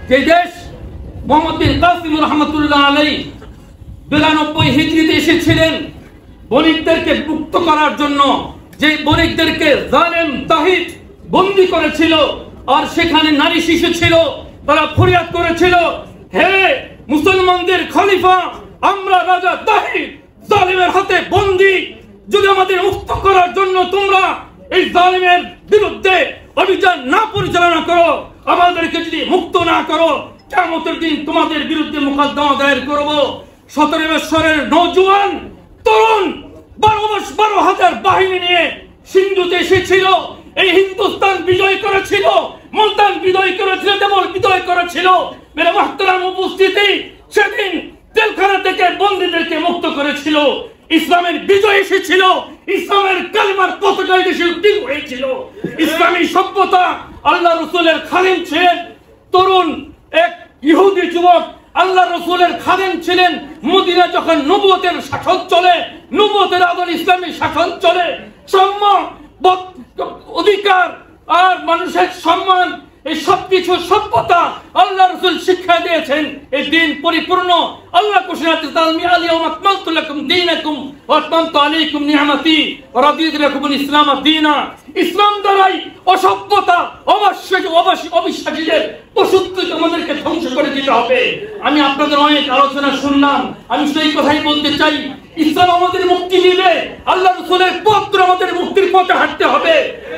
যে দেশ মোহাম্মদ বিন কাসিম রহমতুল্লাহ আলাইহি 92 হিজরিতে এসেছিলেন বণিকদেরকে মুক্ত করার জন্য, যে বণিকদেরকে জালেম তাহিদ বন্দী করেছিল, আর সেখানে নারী শিশু ছিল, তারা ফরিয়াদ করেছিল, হে মুসলমানদের খলিফা, আমরা রাজা তাহিদ জালিমের হাতে বন্দী, যদি আমাদের মুক্ত করার জন্য তোমরা এই জালিমের বিরুদ্ধে অভিযান না পরিচালনা করো, আমাদেরকে যদি মুক্ত না করো, কিয়ামতের দিন তোমাদের বিরুদ্ধে মোকদ্দমা দায়ের করব। 17 বছরের নওজোয়ান তরুণ 12,000 বাহিনী নিয়ে সিন্ধুতে এসেছিল, এই হিন্দুস্তান বিজয় করেছিল, মুলতান বিজয় করেছিল, দেবল বিজয় করেছিল। মেরে মুহতারাম উপস্থিতি, সেদিন জেলখানা থেকে বন্দীদেরকে মুক্ত করেছিল। ইসলামের বিজয় এসেছিল, ইসলামের কালিমার পতাকা দেশে উত্তীর্ণ হয়েছিল। ইসলামী সভ্যতা, আল্লাহ রসুলের খাদেম ছিলেন তরুণ এক ইহুদি যুবক, আল্লাহ রসুলের খাদেম ছিলেন। মদিনা যখন নবুয়তের শাসন চলে, নবুয়তের আদল ইসলামী শাসন চলে, সাম্য অধিকার আর মানুষের সম্মান, এই সবকিছু সভ্যতা আল্লাহ রাসূল শিক্ষা দিয়েছেন। এই দিন পরিপূর্ণ। আল্লাহ ঘোষণা করেছেন, আল-ইয়াওমা আকমালতু লাকুম দীনাকুম ওয়া আতমামতু আলাইকুম নি'মাতি ওয়া রাদিতু লাকুমুল ইসলাম দীনা। ইসলাম দ্বারাই অসভ্যতা, অবিশ্বাসীদের পশুত্বকে আমাদেরকে ধ্বংস করে দিতে হবে। আমি আপনাদের অনেক আলোচনা শুনলাম, আমি সেই কথাই বলতে চাই, ইসলাম আমাদের মুক্তি দিবে, আল্লাহ রাসূলের পথ আমাদের মুক্তির পথে হাঁটতে হবে।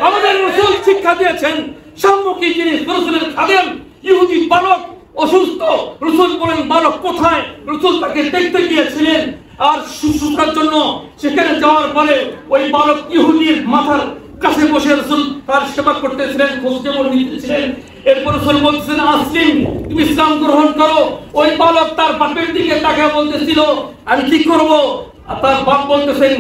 আমাদের রাসূল শিক্ষা দিয়েছেন সম্মুখী যিনি রাসূলের খাদেম, ইহুদি বালক অসুস্থ, রাসূল বলেন বালক কোথায়? রাসূল তাকে দেখতে গিয়েছিলেন, আর সুস্থতার জন্য সেখানে যাওয়ার পরে ওই বালক ইহুদির মাথার কাছে বসে রাসূল তার সেবা করতেছিলেন, খোঁজখবর নিতেছিলেন। এরপর রাসূল বলতেছেন, আসলিম, তুমি ইসলাম গ্রহণ করো। ওই বালক তার বাপের দিকে তাকিয়ে বলতেছিল, আমি কি করব? তার বাপ বলতেছেন,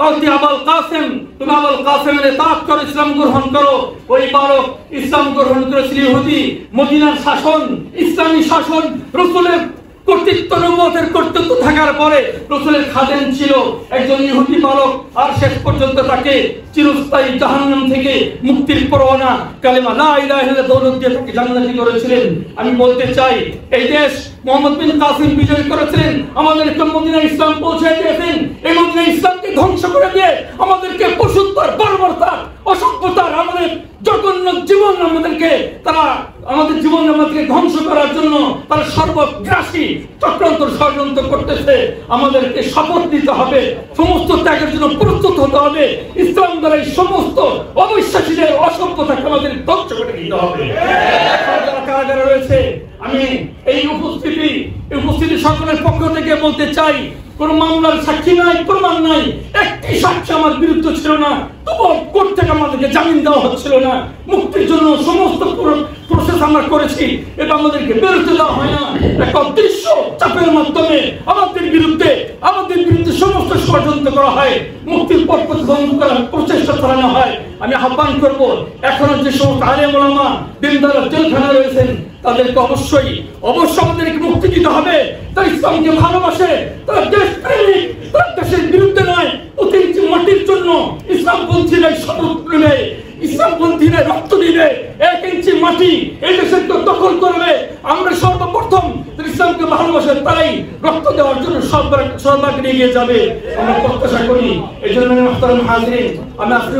আবুল কাসেম, তুমি আবুল কাসেমের ইতাআত করো, ইসলাম গ্রহণ করো। ওই বালক ইসলাম গ্রহণ করেছিল। ইহুদি মদিনার শাসন, ইসলামী শাসন, রাসূলের কর্তৃত্ব, নবুয়তের কর্তৃত্ব থাকার পরে রাসূলের খাদেম ছিল একজন ইহুদি বালক, আর শেষ পর্যন্ত তাকে চিরস্থায়ী জাহান্নাম থেকে মুক্তির পরোয়ানা কালেমা লা ইলাহা ইল্লাল্লাহ দৌলত দিয়ে তাকে জান্নাতি করেছিলেন। আমি বলতে চাই, এই দেশ মোহাম্মদ বিন কাসিম বিজয় করেছিলেন, আমাদেরকে মদিনা ইসলাম পৌঁছে দিয়েছেন। এই মদিনা ইসলামকে ধ্বংস করে দিয়ে আমাদেরকে পশুত্বর, বর্বরতার, অসভ্যতার, আমাদের জঘন্য জীবন আমাদেরকে তারা আমাদের জীবন আমাদেরকে ধ্বংস করার জন্য তারা সর্বগ্রাসী চক্রান্ত ষড়যন্ত্র করতেছে। আমাদেরকে শপথ নিতে হবে, সমস্ত ত্যাগের জন্য প্রস্তুত হতে হবে। ইসলাম দ্বারা এই সমস্ত অবিশ্বাসীদের অসভ্যতাকে আমাদের ধ্বংস করে দিতে হবে। যারা কারাগারে রয়েছে, আমি এই উপস্থিতি সকলের পক্ষ থেকে বলতে চাই, কোন মামলার সাক্ষী নাই, প্রমাণ নাই, একটি সাক্ষী আমার বিরুদ্ধে ছিল না, তবুও কোর্ট থেকে আমাদেরকে জামিন দেওয়া হচ্ছিল না। মুক্তির জন্য সমস্ত প্রসেস আমরা করেছি, এটা আমাদেরকে বেরোতে দেওয়া হয় না। এক অদৃশ্য চাপের মাধ্যমে আমাদের বিরুদ্ধে সমস্ত ষড়যন্ত্র করা হয়, মুক্তির পথ বন্ধ করার প্রচেষ্টা চালানো হয়। আমি আহ্বান করব, এখনো যে সমস্ত আলেম ওলামা দিনদার জেলখানায় রয়েছেন, তাদেরকে অবশ্যই আমাদেরকে মুক্তি দিতে হবে। তারা ইসলামকে ভালোবাসে, তারা দেশ প্রেমিক, তারা দেশের বিরুদ্ধে নয়। প্রতি মাটির জন্য ইসলামপন্থীরা শপথ নেবে, ইসলামপন্থীরা রক্ত দিবে। 1 ইঞ্চি মাটি এই দেশের দখল করবে। আমরা সর্বপ্রথম ইসলামকে ভালোবাসে, তারাই রক্ত দেওয়ার জন্য সর্বাগ্রে এগিয়ে যাবে, আমরা প্রত্যাশা করি। এই জন্য হাজিরিন, আমি আজকে